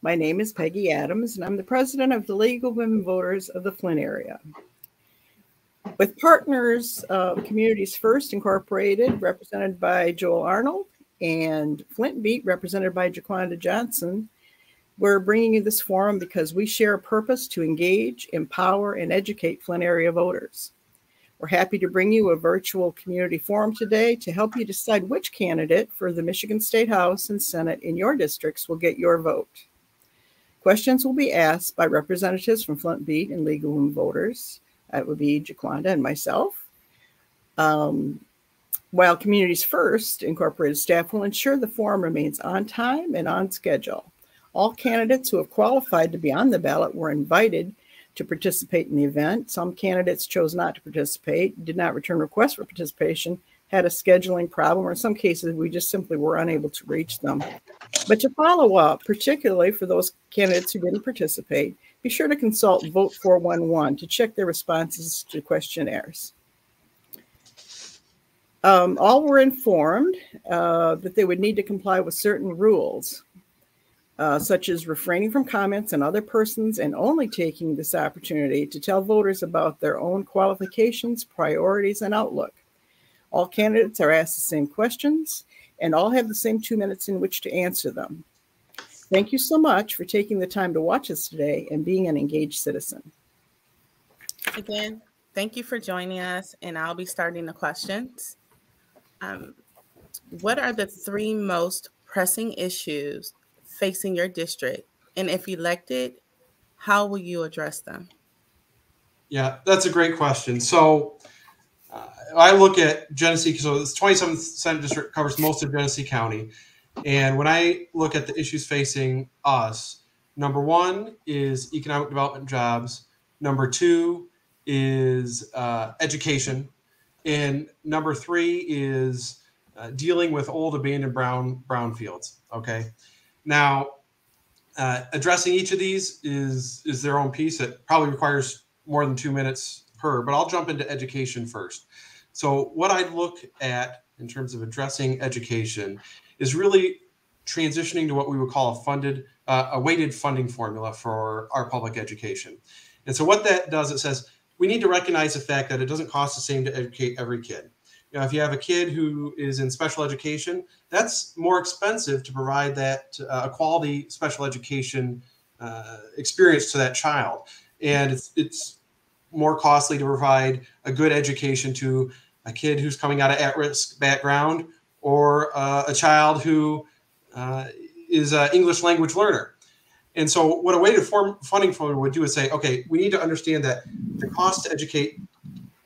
My name is Peggy Adams, and I'm the president of the League of Women Voters of the Flint area. With partners of Communities First Incorporated, represented by Joel Arnold, and Flint Beat, represented by Jaquanda Johnson, we're bringing you this forum because we share a purpose to engage, empower, and educate Flint area voters. We're happy to bring you a virtual community forum today to help you decide which candidate for the Michigan State House and Senate in your districts will get your vote. Questions will be asked by representatives from Flint Beat and League of Women Voters. That would be Jaquanda and myself. While Communities First Incorporated staff will ensure the forum remains on time and on schedule. All candidates who have qualified to be on the ballot were invited to participate in the event. Some candidates chose not to participate, did not return requests for participation, had a scheduling problem, or in some cases, we just simply were unable to reach them. But to follow up, particularly for those candidates who didn't participate, be sure to consult Vote 411 to check their responses to questionnaires. All were informed that they would need to comply with certain rules, such as refraining from comments on other persons and only taking this opportunity to tell voters about their own qualifications, priorities, and outlook. All candidates are asked the same questions and all have the same 2 minutes in which to answer them. Thank you so much for taking the time to watch us today and being an engaged citizen. Again, thank you for joining us, and I'll be starting the questions. What are the 3 most pressing issues facing your district? And if elected, how will you address them? Yeah, that's a great question. So I look at Genesee, so this 27th Senate District covers most of Genesee County. And when I look at the issues facing us, number 1 is economic development jobs. Number 2 is education. And number 3 is dealing with old abandoned brownfields. Okay. Now, addressing each of these is their own piece. It probably requires more than 2 minutes per, but I'll jump into education first. So what I look at in terms of addressing education is really transitioning to what we would call a weighted funding formula for our public education. And so what that does, it says we need to recognize the fact that it doesn't cost the same to educate every kid. You know, if you have a kid who is in special education, that's more expensive to provide that a quality special education experience to that child. And it's more costly to provide a good education to a kid who's coming out of at-risk background or a child who is an English language learner. And so what a weighted funding formula would do is say, okay, we need to understand that the cost to educate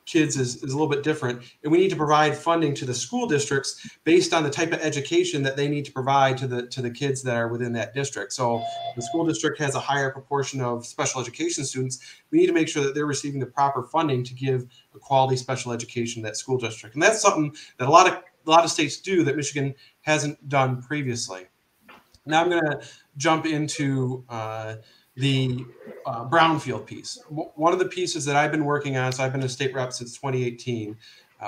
kids is a little bit different, and we need to provide funding to the school districts based on the type of education that they need to provide to the kids that are within that district. So the school district has a higher proportion of special education students. We need to make sure that they're receiving the proper funding to give a quality special education to that school district. And that's something that a lot of states do that Michigan hasn't done previously. Now I'm going to jump into the brownfield piece. One of the pieces that I've been working on, so I've been a state rep since 2018.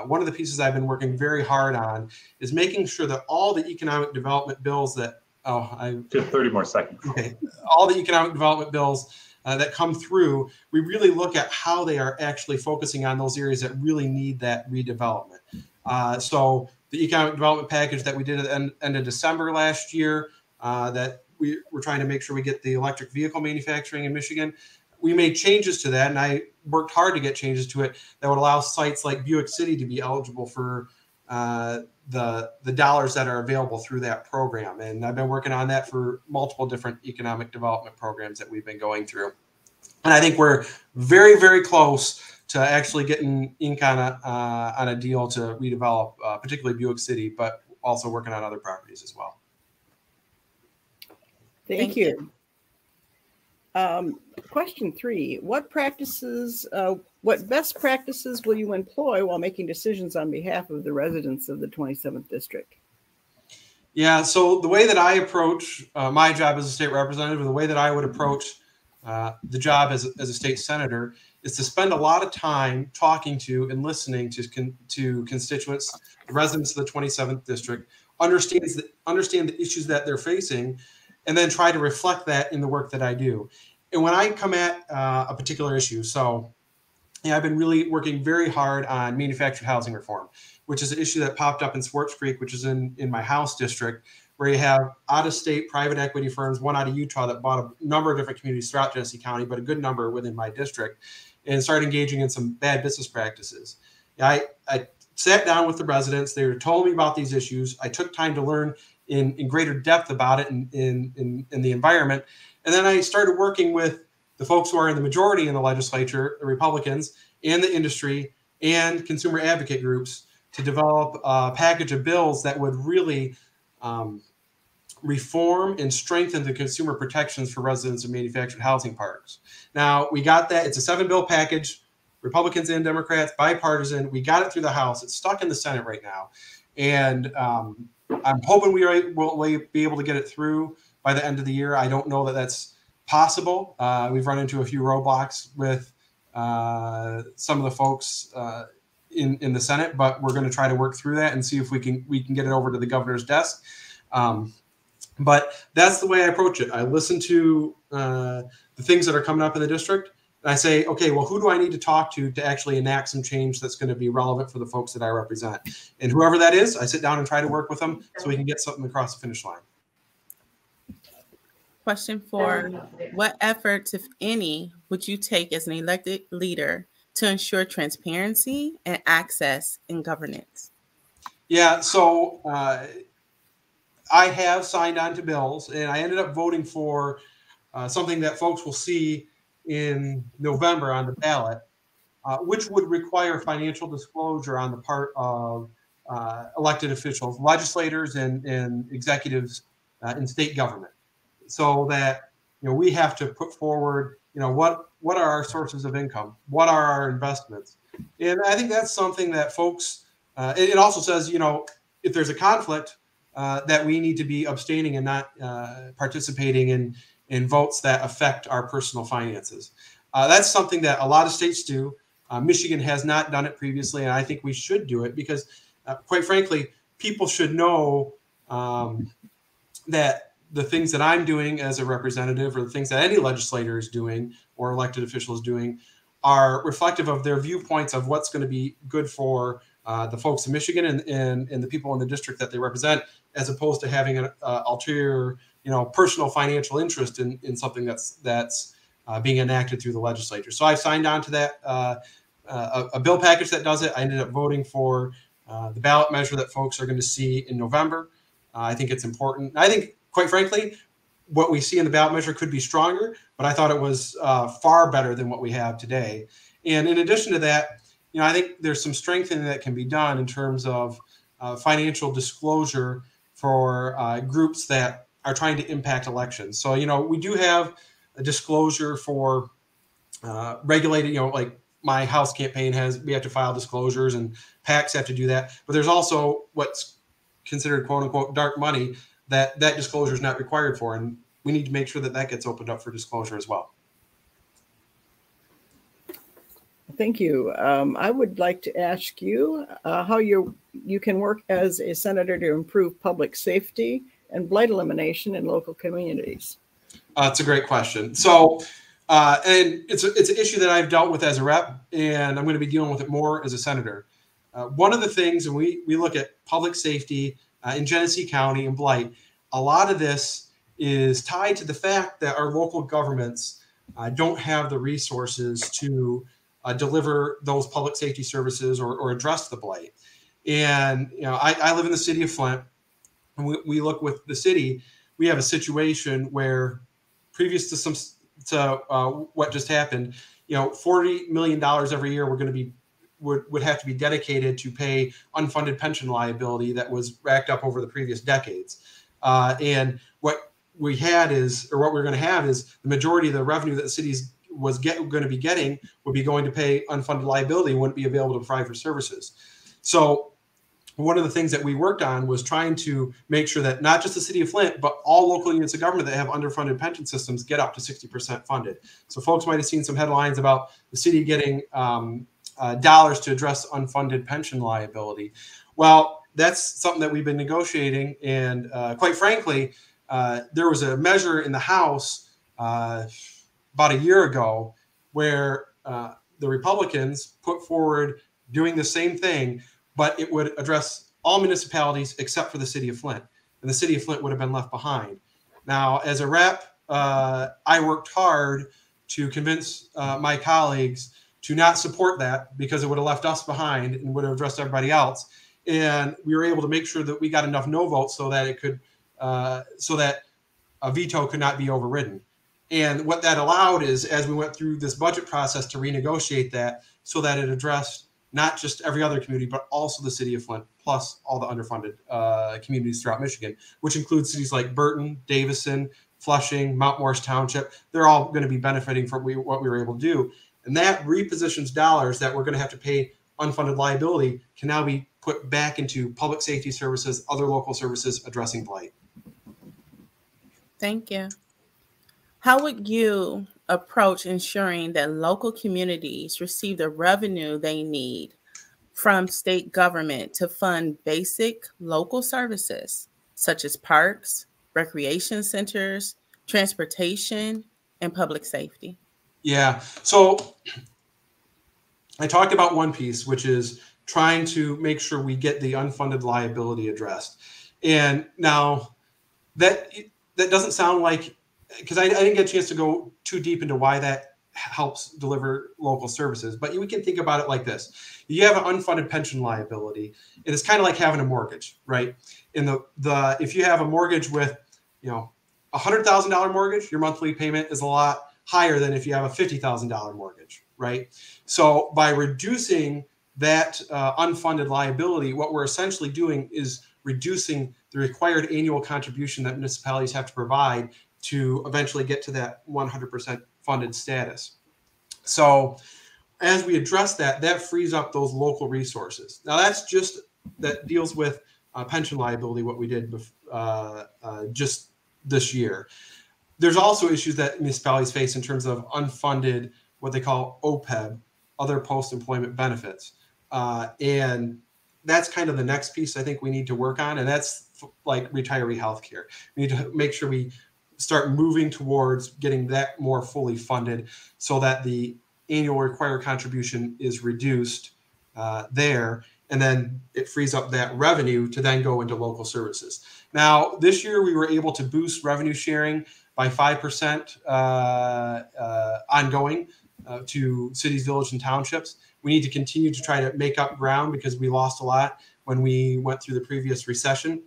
One of the pieces I've been working very hard on is making sure that all the economic development bills that, just 30 more seconds. Okay. All the economic development bills that come through, we really look at how they are actually focusing on those areas that really need that redevelopment. So the economic development package that we did at the end of December last year, that we're trying to make sure we get the electric vehicle manufacturing in Michigan. We made changes to that, and I worked hard to get changes to it that would allow sites like Buick City to be eligible for the dollars that are available through that program. And I've been working on that for multiple different economic development programs that we've been going through. And I think we're very, very close to actually getting ink on a deal to redevelop, particularly Buick City, but also working on other properties as well. Thank you. Question 3, what best practices will you employ while making decisions on behalf of the residents of the 27th District? Yeah, so the way that I approach my job as a state representative, or the way that I would approach the job as a state senator, is to spend a lot of time talking to and listening to constituents, the residents of the 27th District, understand the issues that they're facing, and then try to reflect that in the work that I do. And when I come at a particular issue, so I've been really working very hard on manufactured housing reform, which is an issue that popped up in Swartz Creek, which is in my house district, where you have out-of-state private equity firms, one out of Utah that bought a number of different communities throughout Genesee County, but a good number within my district, and started engaging in some bad business practices. I sat down with the residents. They were told me about these issues. I took time to learn in greater depth about it in the environment. And then I started working with the folks who are in the majority in the legislature, the Republicans, and the industry and consumer advocate groups to develop a package of bills that would really reform and strengthen the consumer protections for residents of manufactured housing parks. Now, we got that. It's a 7-bill package, Republicans and Democrats, bipartisan. We got it through the House. It's stuck in the Senate right now. And I'm hoping will be able to get it through by the end of the year. I don't know that that's possible. We've run into a few roadblocks with some of the folks in the Senate, but we're going to try to work through that and see if we can get it over to the governor's desk. But that's the way I approach it. I listen to the things that are coming up in the district, and I say, okay, well, who do I need to talk to actually enact some change that's going to be relevant for the folks that I represent? And whoever that is, I sit down and try to work with them so we can get something across the finish line. Question 4, what efforts, if any, would you take as an elected leader to ensure transparency and access in governance? Yeah, so I have signed on to bills, and I ended up voting for something that folks will see in November on the ballot, which would require financial disclosure on the part of elected officials, legislators, and executives in state government, so that we have to put forward what are our sources of income, what are our investments, and I think that's something that folks. It also says if there's a conflict, that we need to be abstaining and not participating in votes that affect our personal finances. That's something that a lot of states do. Michigan has not done it previously, and I think we should do it because, quite frankly, people should know that the things that I'm doing as a representative or the things that any legislator is doing or elected official is doing are reflective of their viewpoints of what's going to be good for the folks in Michigan and the people in the district that they represent, as opposed to having an ulterior, personal financial interest in something that's being enacted through the legislature. So I signed on to that a bill package that does it. I ended up voting for the ballot measure that folks are going to see in November. I think it's important. I think, quite frankly, what we see in the ballot measure could be stronger, but I thought it was far better than what we have today. And in addition to that, I think there's some strengthening that can be done in terms of financial disclosure for groups that are trying to impact elections. So, we do have a disclosure for regulated, like my house campaign we have to file disclosures and PACs have to do that. But there's also what's considered quote unquote dark money that disclosure is not required for. And we need to make sure that gets opened up for disclosure as well. Thank you. I would like to ask you how you can work as a senator to improve public safety and blight elimination in local communities. It's a great question. So, and it's an issue that I've dealt with as a rep, and I'm going to be dealing with it more as a senator. One of the things, and we look at public safety in Genesee County and blight, a lot of this is tied to the fact that our local governments don't have the resources to deliver those public safety services or address the blight. And, I live in the city of Flint, and we look with the city, we have a situation where previous to what just happened, $40 million every year would have to be dedicated to pay unfunded pension liability that was racked up over the previous decades. And what we're going to have is the majority of the revenue that the city's going to be getting would be going to pay unfunded liability and wouldn't be available to provide for services. So one of the things that we worked on was trying to make sure that not just the city of Flint, but all local units of government that have underfunded pension systems get up to 60% funded. So folks might have seen some headlines about the city getting dollars to address unfunded pension liability. Well, that's something that we've been negotiating. And quite frankly, there was a measure in the House about a year ago where the Republicans put forward doing the same thing, but it would address all municipalities except for the city of Flint. And the city of Flint would have been left behind. Now, as a rep, I worked hard to convince my colleagues to not support that because it would have left us behind and would have addressed everybody else. And we were able to make sure that we got enough no votes so that it could, so that a veto could not be overridden. And what that allowed is, as we went through this budget process, to renegotiate that so that it addressed not just every other community, but also the city of Flint, plus all the underfunded communities throughout Michigan, which includes cities like Burton, Davison, Flushing, Mount Morris Township. They're all going to be benefiting from what we were able to do. And that repositions dollars that we're going to have to pay unfunded liability can now be put back into public safety services, other local services addressing blight. Thank you. How would you approach ensuring that local communities receive the revenue they need from state government to fund basic local services, such as parks, recreation centers, transportation, and public safety? Yeah. So I talked about one piece, which is trying to make sure we get the unfunded liability addressed. And now that doesn't sound like, because I didn't get a chance to go too deep into why that helps deliver local services, but we can think about it like this. You have an unfunded pension liability, and it's kind of like having a mortgage, right? In if you have a mortgage with, $100,000 mortgage, your monthly payment is a lot higher than if you have a $50,000 mortgage, right? So by reducing that unfunded liability, what we're essentially doing is reducing the required annual contribution that municipalities have to provide to eventually get to that 100% funded status. So as we address that, that frees up those local resources. Now that deals with pension liability, what we did just this year. There's also issues that municipalities face in terms of unfunded, what they call OPEB, other post-employment benefits. And that's kind of the next piece I think we need to work on. And that's like retiree healthcare. We need to make sure we start moving towards getting that more fully funded so that the annual required contribution is reduced there. And then it frees up that revenue to then go into local services. Now, this year we were able to boost revenue sharing by 5% ongoing to cities, villages, and townships. We need to continue to try to make up ground because we lost a lot when we went through the previous recession.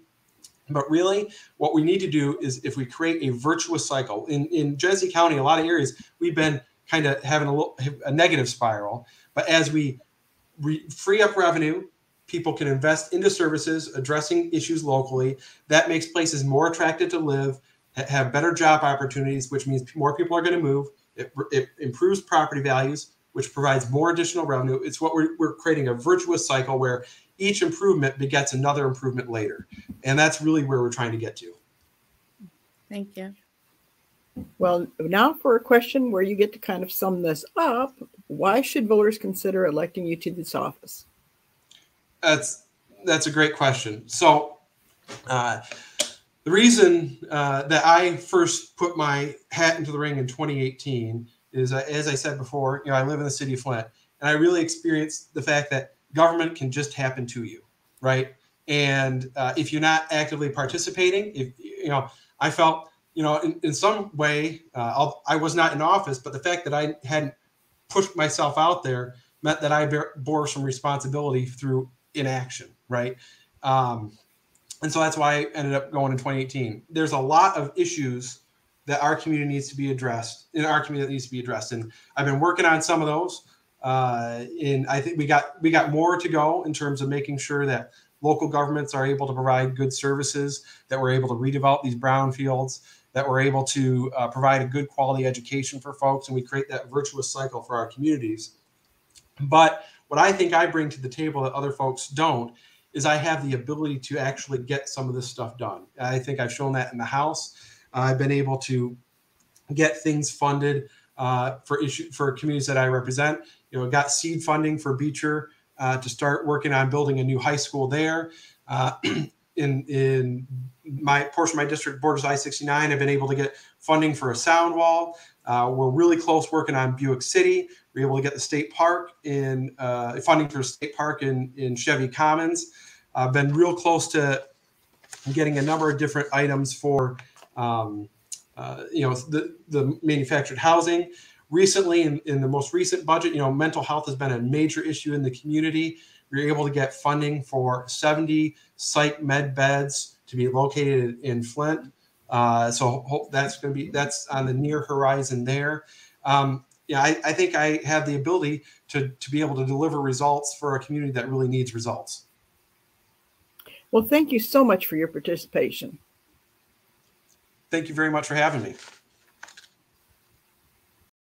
But really, what we need to do is if we create a virtuous cycle. In Genesee County, a lot of areas, we've been kind of having a negative spiral. But as we free up revenue, people can invest into services addressing issues locally. That makes places more attractive to live, have better job opportunities, which means more people are going to move. It improves property values, which provides more additional revenue. It's what we're creating a virtuous cycle where each improvement begets another improvement later. And that's really where we're trying to get to. Thank you. Well, now for a question where you get to kind of sum this up. Why should voters consider electing you to this office? That's a great question. So the reason that I first put my hat into the ring in 2018 is, as I said before, I live in the city of Flint, and I really experienced the fact that government can just happen to you, right? And if you're not actively participating, I felt, in some way, I was not in office, but the fact that I hadn't pushed myself out there meant that I bore some responsibility through inaction, right? And so that's why I ended up going in 2018. There's a lot of issues that our community needs to be addressed, and I've been working on some of those. And I think we got more to go in terms of making sure that local governments are able to provide good services, that we're able to redevelop these brownfields, that we're able to provide a good quality education for folks, and we create that virtuous cycle for our communities. But what I think I bring to the table that other folks don't is I have the ability to actually get some of this stuff done. I think I've shown that in the House. I've been able to get things funded for communities that I represent. Got seed funding for Beecher to start working on building a new high school there. in my portion of my district borders I-69, I've been able to get funding for a sound wall. We're really close working on Buick City. We're able to get the state park in funding for a state park in Chevy Commons. I've been real close to getting a number of different items for the manufactured housing. Recently, in the most recent budget, mental health has been a major issue in the community. We were able to get funding for 70 psych med beds to be located in Flint. So that's on the near horizon there. I think I have the ability to be able to deliver results for a community that really needs results. Well, thank you so much for your participation. Thank you very much for having me.